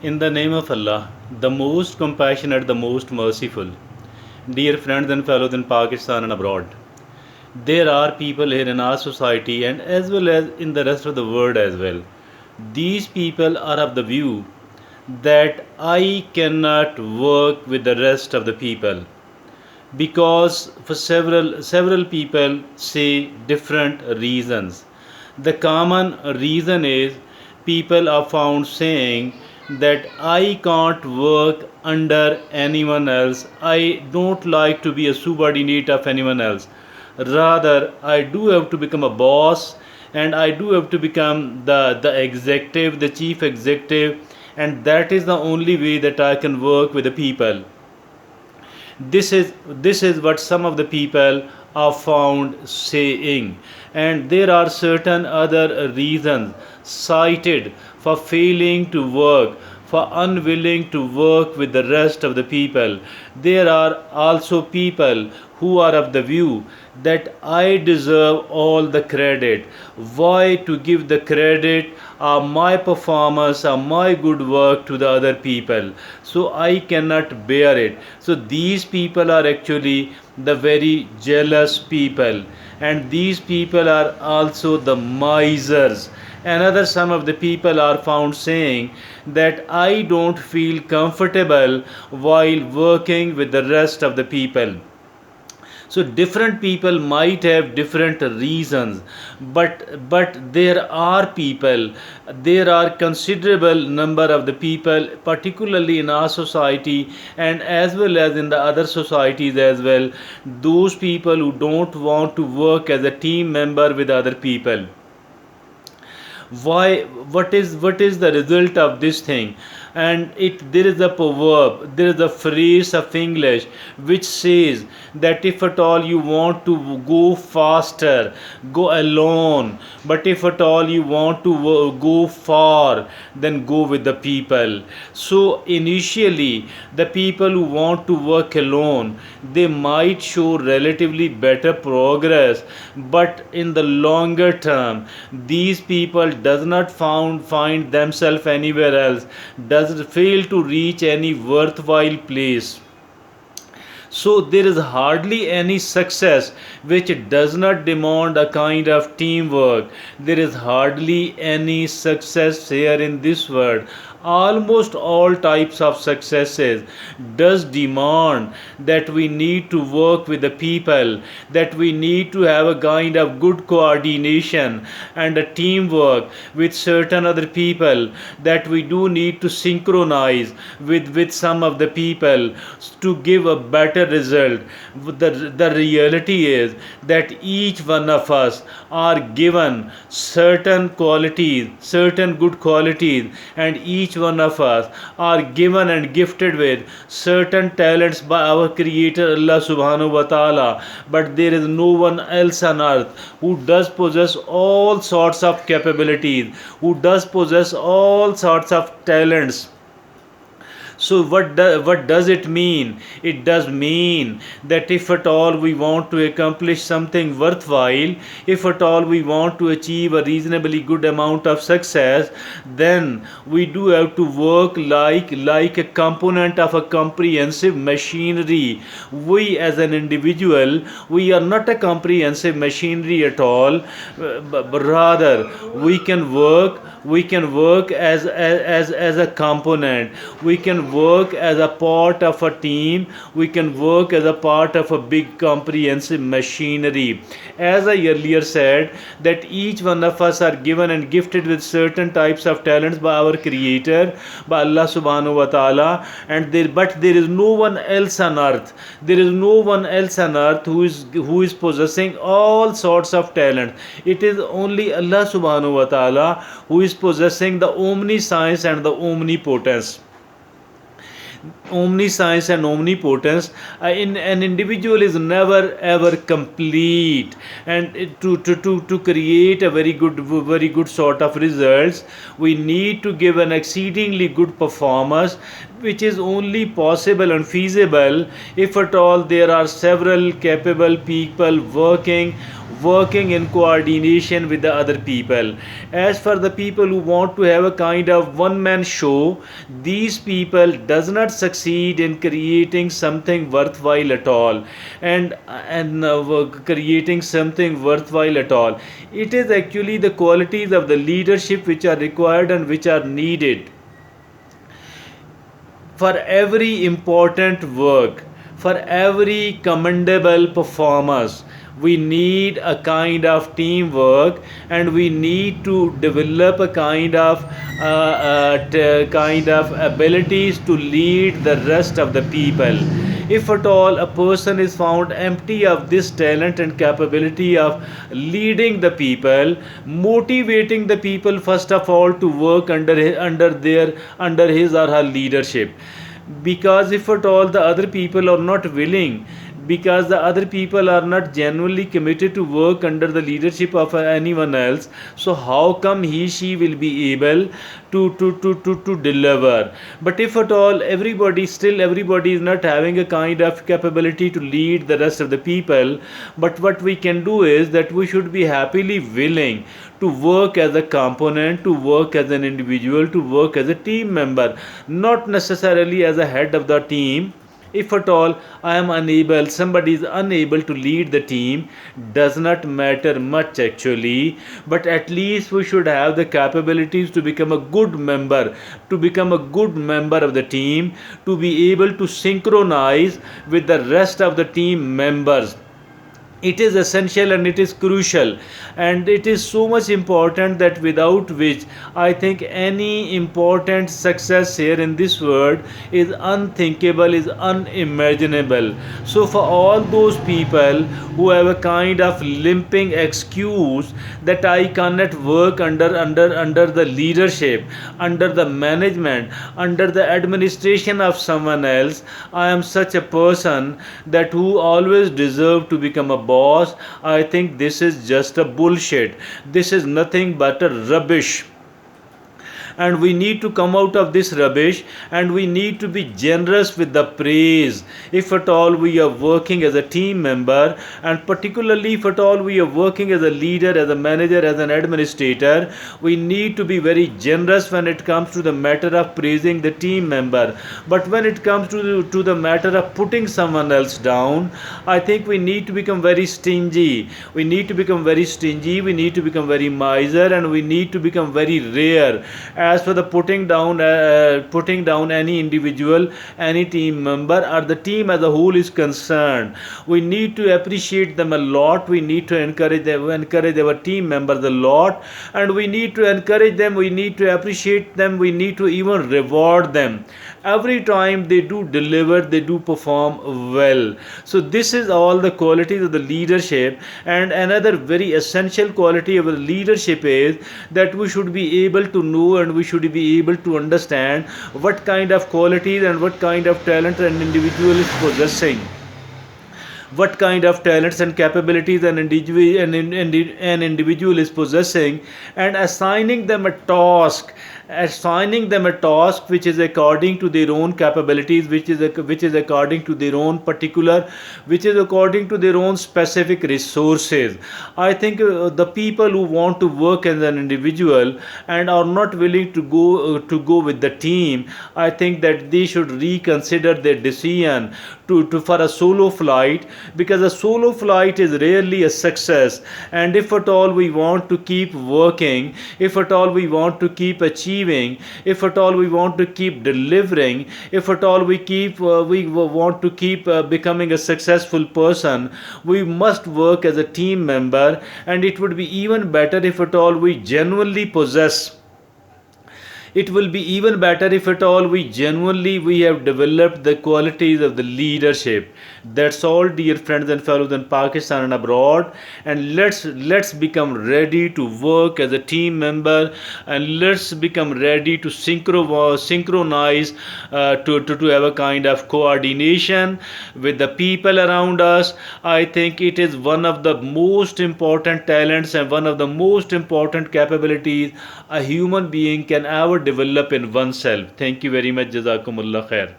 In the name of Allah, the most compassionate, the most merciful. Dear friends and fellows in Pakistan and abroad, there are people here in our society and as well as in the rest of the world as well. These people are of the view that I cannot work with the rest of the people because for several people say different reasons. The common reason is people are found saying that I can't work under anyone else, I don't like to be a subordinate of anyone else, rather I do have to become a boss, and I do have to become the executive, the chief executive, and that is the only way that I can work with the people. This is what some of the people are found saying, and there are certain other reasons cited for failing to work, for unwilling to work with the rest of the people. There are also people who are of the view that I deserve all the credit. Why to give the credit of my performance or my good work to the other people? So I cannot bear it. So these people are actually the very jealous people, and these people are also the misers. Another some of the people are found saying that I don't feel comfortable while working with the rest of the people. So different people might have different reasons, but there are people, there are considerable number of the people, particularly in our society and as well as in the other societies as well, those people who don't want to work as a team member with other people. Why? What is the result of this thing? And it there is a proverb, there is a phrase of English which says that if at all you want to go faster, go alone, but if at all you want to go far, then go with the people. So initially the people who want to work alone, they might show relatively better progress, but in the longer term these people does not find themselves anywhere else, does fail to reach any worthwhile place. So there is hardly any success which does not demand a kind of teamwork. There is hardly any success here in this world. Almost all types of successes does demand that we need to work with the people, that we need to have a kind of good coordination and a teamwork with certain other people, that we do need to synchronize with some of the people to give a better result. The reality is that each one of us are given certain qualities, certain good qualities, and each one of us are given and gifted with certain talents by our Creator Allah subhanahu wa ta'ala. But there is no one else on earth who does possess all sorts of capabilities, who does possess all sorts of talents. So what does it mean? It does mean that if at all we want to accomplish something worthwhile, if at all we want to achieve a reasonably good amount of success, then we do have to work like a component of a comprehensive machinery. We as an individual, we are not a comprehensive machinery at all, but rather we can work as a component. We can work as a part of a team, we can work as a part of a big comprehensive machinery. As I earlier said, that each one of us are given and gifted with certain types of talents by our Creator, by Allah subhanahu wa ta'ala, and but there is no one else on earth, there is no one else on earth who is possessing all sorts of talent. It is only Allah subhanahu wa ta'ala who is possessing the omniscience and the omnipotence. In an individual is never ever complete, and to create a very good sort of results, we need to give an exceedingly good performance, which is only possible and feasible if at all there are several capable people working working in coordination with the other people. As for the people who want to have a kind of one man show, these people does not succeed in creating something worthwhile at all, and creating something worthwhile at all. It is actually the qualities of the leadership which are required and which are needed for every important work, for every commendable performance. We need a kind of teamwork, and we need to develop a kind of abilities to lead the rest of the people. If at all a person is found empty of this talent and capability of leading the people, motivating the people first of all to work under his or her leadership, because if at all the other people are not willing, because the other people are not genuinely committed to work under the leadership of anyone else, so how come he she will be able to deliver? But if at all everybody is not having a kind of capability to lead the rest of the people, but what we can do is that we should be happily willing to work as a component, to work as an individual, to work as a team member, not necessarily as a head of the team. If at all somebody is unable to lead the team, does not matter much actually, but at least we should have the capabilities to become a good member, to become a good member of the team, to be able to synchronize with the rest of the team members. It is essential and it is crucial, and it is so much important that without which I think any important success here in this world is unthinkable, is unimaginable. So for all those people who have a kind of limping excuse that I cannot work under the leadership, under the management, under the administration of someone else, I am such a person that who always deserve to become a boss, I think this is just a bullshit. This is nothing but a rubbish, and we need to come out of this rubbish, and we need to be generous with the praise. If at all we are working as a team member, and particularly if at all we are working as a leader, as a manager, as an administrator, we need to be very generous when it comes to the matter of praising the team member. But when it comes to the matter of putting someone else down, I think we need to become very stingy. We need to become very stingy, we need to become very miser, and we need to become very rare. As for the putting down any individual, any team member, or the team as a whole is concerned, we need to appreciate them a lot. We need to encourage our team members a lot, and we need to encourage them, we need to appreciate them, we need to even reward them every time they do deliver, they do perform well. So this is all the qualities of the leadership. And another very essential quality of the leadership is that we should be able to know, and we should be able to understand what kind of qualities and what kind of talent an individual is possessing, what kind of talents and capabilities an individual is possessing, and assigning them a task which is according to their own capabilities, which is according to their own particular, which is according to their own specific resources. I think the people who want to work as an individual and are not willing to go with the team, I think that they should reconsider their decision to for a solo flight, because a solo flight is rarely a success. And if at all we want to keep working, if at all we want to keep achieving, if at all we want to keep delivering, if at all we want to keep becoming a successful person, we must work as a team member. And it would be even better if at all we genuinely possess, it will be even better if at all we have developed the qualities of the leadership. That's all, dear friends and fellows in Pakistan and abroad. And let's become ready to work as a team member, and let's become ready to synchronize, to have a kind of coordination with the people around us. I think it is one of the most important talents and one of the most important capabilities a human being can ever develop in oneself. Thank you very much. Jazakumullah khair.